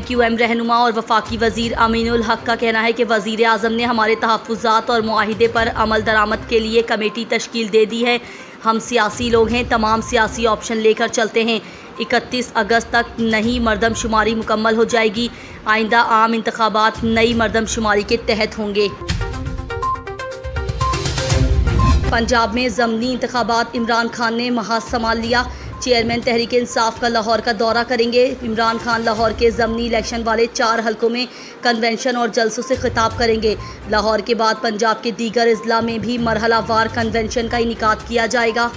PQM रहनुमा और वफाकी वज़ीर अमीनुल हक का कहना है कि वज़ीर आज़म ने हमारे तहफ़्फ़ुज़ात और मुआहिदे पर अमल दरामद के लिए कमेटी तश्कील दे दी है। हम सियासी लोग हैं, तमाम सियासी ऑप्शन लेकर चलते हैं। 31 अगस्त तक नई मरदमशुमारी मुकम्मल हो जाएगी। आइंदा आम इंतखाबात नई मरदमशुमारी के तहत होंगे। पंजाब में ज़मनी इंतखाबात, इमरान खान ने महाज संभाल लिया। चेयरमैन तहरीक इंसाफ का लाहौर का दौरा करेंगे। इमरान खान लाहौर के ज़मनी इलेक्शन वाले 4 हलकों में कन्वेंशन और जलसों से खिताब करेंगे। लाहौर के बाद पंजाब के दीगर अजला में भी मरहलावार कन्वेंशन का इनेकाद किया जाएगा।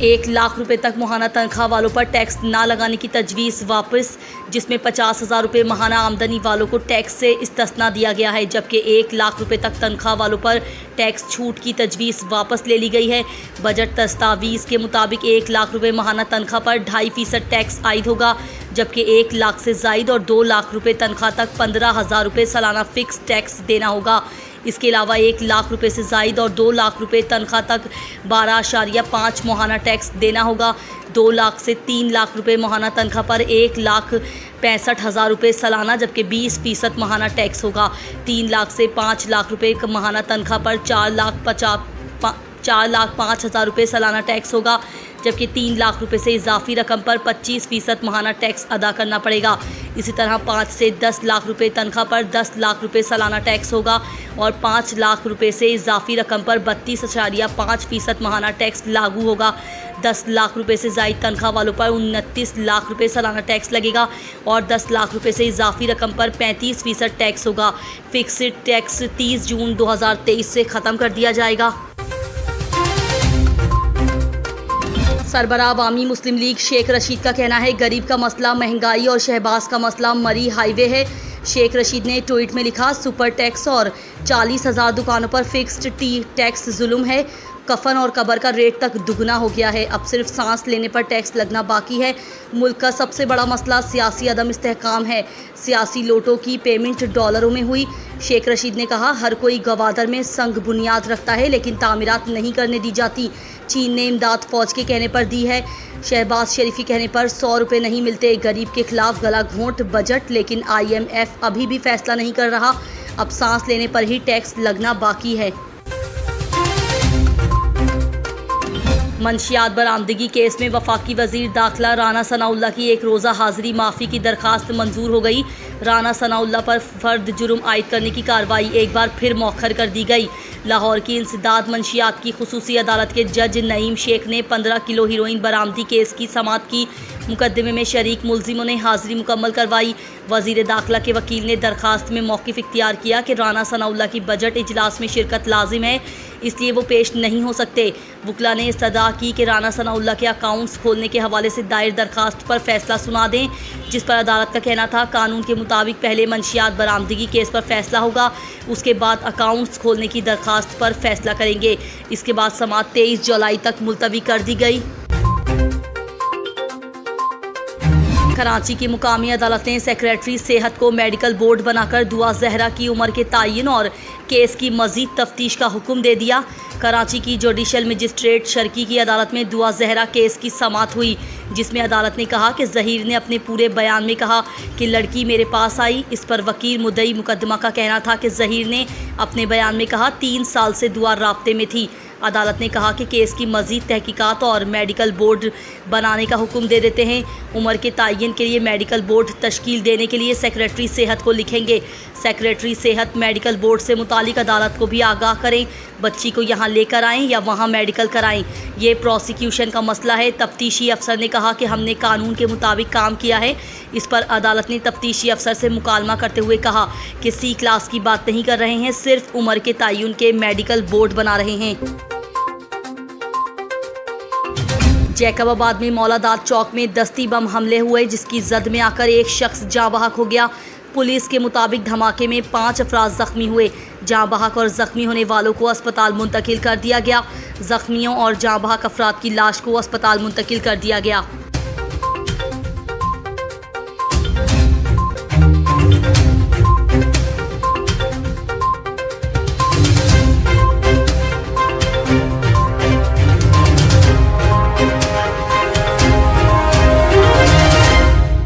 1 लाख रुपए तक माहाना तनख्वाह वालों पर टैक्स ना लगाने की तजवीज़ वापस, जिसमें 50,000 रुपये माहाना आमदनी वालों को टैक्स से इस्तिस्ना दिया गया है, जबकि 1 लाख रुपए तक तनख्वाह वालों पर टैक्स छूट की तजवीज़ वापस ले ली गई है। बजट दस्तावीज़ के मुताबिक 1 लाख रुपये माहाना तनख्वाह पर 2.5% टैक्स आयद होगा, जबकि 1 लाख से ज़ायद और 2 लाख रुपये तनख्वाह तक 15,000 रुपये सालाना फ़िक्स टैक्स देना होगा। इसके अलावा 1 लाख रुपये से ज़ायद और 2 लाख रुपये तनख्वाह तक 12.5 माहाना टैक्स देना होगा। 2 लाख से 3 लाख रुपये माहाना तनख्वाह पर 1,65,000 रुपये सालाना, जबकि 20% माहाना टैक्स होगा। 3 लाख से 5 लाख रुपये माहाना तनख्वाह पर 4,05,000 रुपये सालाना टैक्स होगा, जबकि 3 लाख रुपये से इजाफी रकम पर 25% माहाना टैक्स अदा करना पड़ेगा। इसी तरह 5 से 10 लाख रुपये तनख्वाह पर 10 लाख रुपये सालाना टैक्स होगा और 5 लाख रुपये से इजाफी रकम पर 32.5% माहाना टैक्स लागू होगा। 10 लाख रुपये से ज़ायद तनख्वाह वालों पर 29 लाख रुपये सालाना टैक्स लगेगा और 10 लाख रुपये से इजाफी रकम पर 35% टैक्स होगा। फिक्स्ड टैक्स 30 जून 2023 से ख़त्म कर दिया जाएगा। सरबराह अवामी मुस्लिम लीग शेख रशीद का कहना है, गरीब का मसला महंगाई और शहबाज का मसला मरी हाईवे है। शेख रशीद ने ट्वीट में लिखा, सुपर टैक्स और 40,000 दुकानों पर फिक्स्ड टैक्स जुल्म है। कफन और कब्र का रेट तक दुगना हो गया है। अब सिर्फ सांस लेने पर टैक्स लगना बाकी है। मुल्क का सबसे बड़ा मसला सियासी अदम इस्तेहकाम है। सियासी लोटों की पेमेंट डॉलरों में हुई। शेख रशीद ने कहा, हर कोई गवादर में संग बुनियाद रखता है, लेकिन तामीरात नहीं करने दी जाती। चीन ने इमदाद फ़ौज के कहने पर दी है। शहबाज शरीफ के कहने पर 100 रुपये नहीं मिलते। गरीब के खिलाफ गला घोंट बजट, लेकिन IMF अभी भी फैसला नहीं कर रहा। अब सांस लेने पर ही टैक्स लगना बाकी है। मंशियात बरामदगी केस में वफाकी वज़ीर दाखिला राना सनाउल्लाह की 1 रोज़ा हाज़िरी माफ़ी की दरख्वास्त मंजूर हो गई। राना सनाउल्लाह पर फ़र्द जुर्म आयद करने की कार्रवाई एक बार फिर मौखर कर दी गई। लाहौर की इंसदाद मंशियात की खुसूसी अदालत के जज नईम शेख ने 15 किलो हीरोइन बरामदी केस की समाअत की। मुकदमे में शरीक मुलजिमों ने हाज़िरी मुकम्मल करवाई। वज़ीर दाखिला के वकील ने दरख्वास्त में मौक़िफ़ इख्तियार किया कि राना सनाउल्लाह की बजट इजलास में शिरकत लाजिम है, इसलिए वो पेश नहीं हो सकते। वकला ने इस्तदा की कि राना सनाउल्लाह के अकाउंट्स खोलने के हवाले से दायर दरख्वास्त पर फैसला सुना दें, जिस पर अदालत का कहना था, कानून के मुताबिक पहले मंशियात बरामदगी केस पर फैसला होगा, उसके बाद अकाउंट्स खोलने की दरख्वास्त पर फैसला करेंगे। इसके बाद समाअत 23 जुलाई तक मुलतवी कर दी गई। कराची की मुकामी अदालत ने सेक्रेटरी सेहत को मेडिकल बोर्ड बनाकर दुआ जहरा की उम्र के तयन और केस की मज़ीद तफ्तीश का हुक्म दे दिया। कराची की जुडिशल मजिस्ट्रेट शर्की की अदालत में दुआ जहरा केस की समाअत हुई, जिसमें अदालत ने कहा कि ज़हीर ने अपने पूरे बयान में कहा कि लड़की मेरे पास आई। इस पर वकील मुद्दई मुकदमा का कहना था कि ज़हीर ने अपने बयान में कहा 3 साल से दुआ राब्ते में थी। अदालत ने कहा कि केस की मज़ीद तहकीकात और मेडिकल बोर्ड बनाने का हुक्म दे देते हैं। उम्र के तयन के लिए मेडिकल बोर्ड तश्कील देने के लिए सेक्रेटरी सेहत को लिखेंगे। सेक्रेटरी सेहत मेडिकल बोर्ड से मुतालिक अदालत को भी आगाह करें, बच्ची को यहाँ लेकर आएँ या वहाँ मेडिकल कराएं। ये प्रोसिक्यूशन का मसला है। तफ्तीशी अफसर ने कहा कि हमने कानून के मुताबिक काम किया है। इस पर अदालत ने तफ्तीशी अफसर से मुकालमा करते हुए कहा कि C क्लास की बात नहीं कर रहे हैं, सिर्फ उम्र के तयन के मेडिकल बोर्ड बना रहे हैं। जैकबाबाद में मौलादाद चौक में दस्ती बम हमले हुए, जिसकी जद में आकर एक शख्स जाँ बहक हो गया। पुलिस के मुताबिक धमाके में 5 अफराद जख्मी हुए। जाँ बहक और जख्मी होने वालों को अस्पताल मुंतकिल कर दिया गया। जख्मियों और जाँ बहक अफराद की लाश को अस्पताल मुंतकिल कर दिया गया।